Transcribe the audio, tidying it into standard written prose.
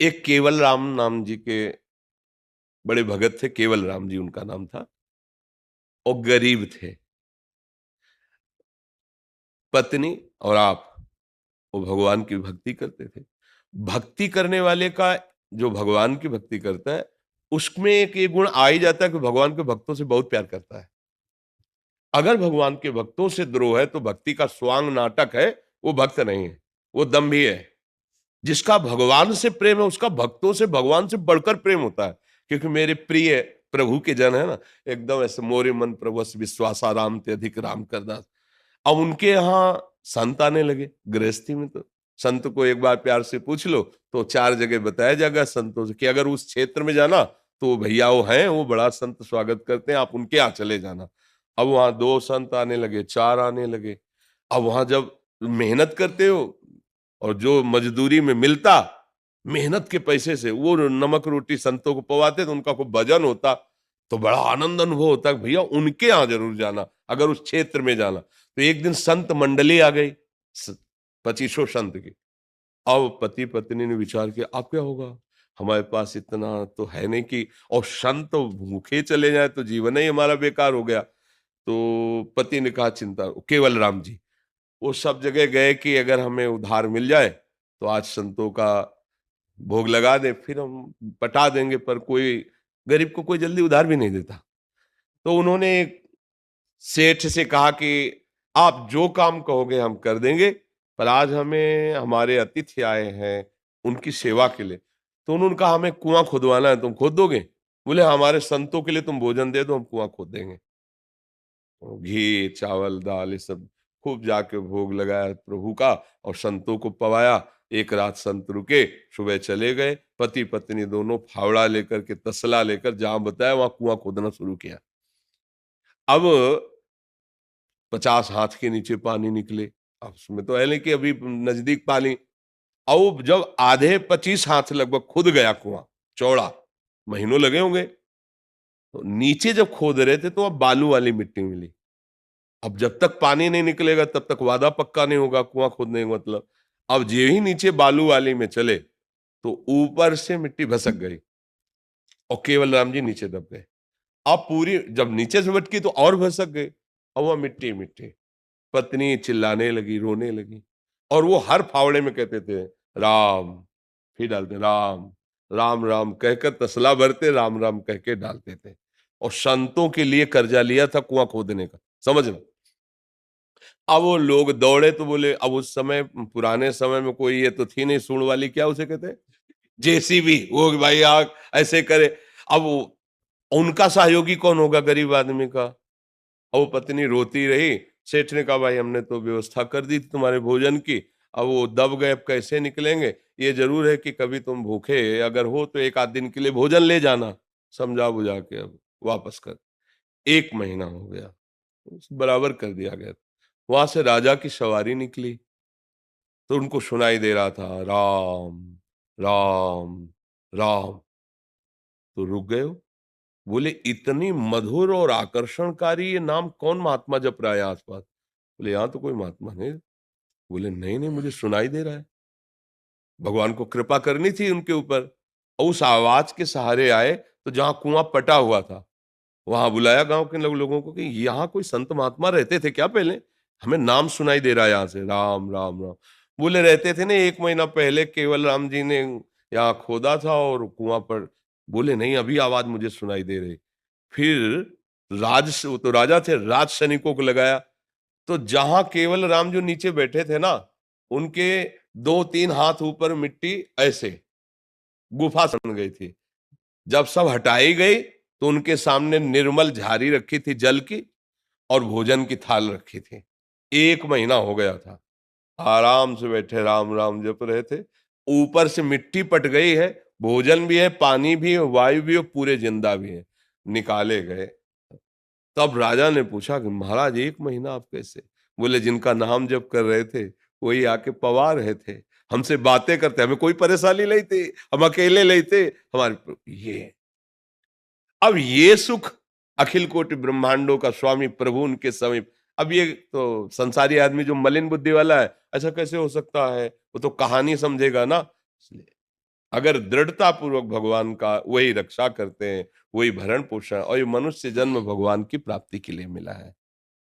एक केवल राम नाम जी के बड़े भगत थे, केवल राम जी उनका नाम था, और गरीब थे। पत्नी और आप, वो भगवान की भक्ति करते थे। भक्ति करने वाले का, जो भगवान की भक्ति करता है, उसमें एक ये गुण आ ही जाता है कि भगवान के भक्तों से बहुत प्यार करता है। अगर भगवान के भक्तों से द्रोह है तो भक्ति का स्वांग नाटक है, वो भक्त नहीं है, वो दंभी है। जिसका भगवान से प्रेम है, उसका भक्तों से भगवान से बढ़कर प्रेम होता है। क्योंकि मेरे प्रिय प्रभु के जन है ना, एकदम ऐसे मोरे मन प्रभु विश्वासा राम ते अधिक राम करदास। अब उनके यहाँ संत आने लगे गृहस्थी में, तो संत को एक बार प्यार से पूछ लो तो 4 जगह बताया जाएगा संतों से कि अगर उस क्षेत्र में जाना तो वो भैया वो हैं, वो बड़ा संत स्वागत करते हैं, आप उनके यहाँ चले जाना। अब वहां 2 संत आने लगे, 4 आने लगे। अब वहां जब मेहनत करते हो और जो मजदूरी में मिलता, मेहनत के पैसे से वो नमक रोटी संतों को पवाते, तो उनका खूब भजन होता, तो बड़ा आनंद अनुभव होता कि भैया उनके यहाँ जरूर जाना अगर उस क्षेत्र में जाना। तो एक दिन संत मंडली आ गई, 2500 संत की। अब पति पत्नी ने विचार किया अब क्या होगा, हमारे पास इतना तो है नहीं कि, और संत भूखे चले जाए तो जीवन ही हमारा बेकार हो गया। तो पति ने कहा चिंता, केवल राम जी वो सब जगह गए कि अगर हमें उधार मिल जाए तो आज संतों का भोग लगा दे, फिर हम पटा देंगे, पर कोई गरीब को कोई जल्दी उधार भी नहीं देता। तो उन्होंने सेठ से कहा कि आप जो काम कहोगे हम कर देंगे, पर आज हमें हमारे अतिथि आए हैं उनकी सेवा के लिए। तो उन्होंने कहा हमें कुआं खुदवाना है, तुम खोद दोगे? बोले हमारे संतों के लिए तुम भोजन दे दो, हम कुआं खोद देंगे। तो घी चावल दाल ये सब खूब जाके भोग लगाया प्रभु का, और संतों को पवाया। एक रात संत रुके, सुबह चले गए, पति पत्नी दोनों फावड़ा लेकर के, तसला लेकर जहां बताया वहां कुआं खोदना शुरू किया। अब 50 हाथ के नीचे पानी निकले। अब उसमें तो है नहीं कि अभी नजदीक पानी। अब जब आधे 25 हाथ लगभग खुद गया कुआं, चौड़ा, महीनों लगे होंगे, तो नीचे जब खोद रहे थे तो अब बालू वाली मिट्टी मिली। अब जब तक पानी नहीं निकलेगा तब तक वादा पक्का नहीं होगा कुआं खोदने का मतलब। अब जे ही नीचे बालू वाली में चले तो ऊपर से मिट्टी भसक गई और केवल राम जी नीचे दब गए। अब पूरी जब नीचे से भटकी तो और भसक गए, अब वह मिट्टी मिट्टी। पत्नी चिल्लाने लगी, रोने लगी, और वो हर फावड़े में कहते थे राम, फिर डालते राम, राम राम कहकर तसला भरते, राम राम कह के डालते थे। और संतों के लिए कर्जा लिया था कुआं खोदने का, समझ लो। अब वो लोग दौड़े तो बोले, अब उस समय पुराने समय में कोई ये तो थी नहीं सूंड वाली, क्या उसे कहते हैं, जेसीबी, वो भाई आग ऐसे करे। अब उनका सहयोगी कौन होगा गरीब आदमी का। और वो पत्नी रोती रही। सेठ ने कहा भाई हमने तो व्यवस्था कर दी थी तुम्हारे भोजन की, अब वो दब गए, अब कैसे निकलेंगे। ये जरूर है कि कभी तुम भूखे अगर हो तो एक आध दिन के लिए भोजन ले जाना, समझा बुझा के अब वापस कर। 1 महीना हो गया, बराबर कर दिया गया। वहां से राजा की सवारी निकली तो उनको सुनाई दे रहा था राम राम राम। तो रुक गए हो। बोले इतनी मधुर और आकर्षणकारी ये नाम कौन महात्मा जप रहा है आसपास। बोले यहाँ तो कोई महात्मा नहीं। बोले नहीं नहीं मुझे सुनाई दे रहा है, भगवान को कृपा करनी थी उनके ऊपर। और उस आवाज के सहारे आए तो जहां कुआं पटा हुआ था वहां बुलाया गांव के लोगों को कि यहाँ कोई संत महात्मा रहते थे क्या पहले, हमें नाम सुनाई दे रहा है यहाँ से राम राम राम। बोले रहते थे ना, 1 महीना पहले केवल राम जी ने यहाँ खोदा था और कुआं पर। बोले नहीं अभी आवाज मुझे सुनाई दे रही। फिर वो तो राजा थे, राज सैनिकों को लगाया। तो जहां केवल राम जो नीचे बैठे थे ना, उनके 2-3 हाथ ऊपर मिट्टी ऐसे गुफा बन गई थी। जब सब हटाई गई तो उनके सामने निर्मल झारी रखी थी जल की, और भोजन की थाल रखी थी। 1 महीना हो गया था, आराम से बैठे राम राम जप रहे थे। ऊपर से मिट्टी पट गई है, भोजन भी है, पानी भी है, वायु भी है, पूरे जिंदा भी है। निकाले गए। तब राजा ने पूछा कि महाराज 1 महीना आप कैसे। बोले जिनका नाम जप कर रहे थे वही आके पवा रहे थे, हमसे बातें करते, हमें कोई परेशानी नहीं थी, हम अकेले नहीं थे। हमारे ये, अब ये सुख अखिल कोटि ब्रह्मांडों का स्वामी प्रभु उनके समीप। अब ये तो संसारी आदमी जो मलिन बुद्धि वाला है, ऐसा कैसे हो सकता है, वो तो कहानी समझेगा ना। इसलिए अगर दृढ़ता पूर्वक भगवान का वही रक्षा करते हैं, वही भरण पोषण, और ये मनुष्य जन्म भगवान की प्राप्ति के लिए मिला है।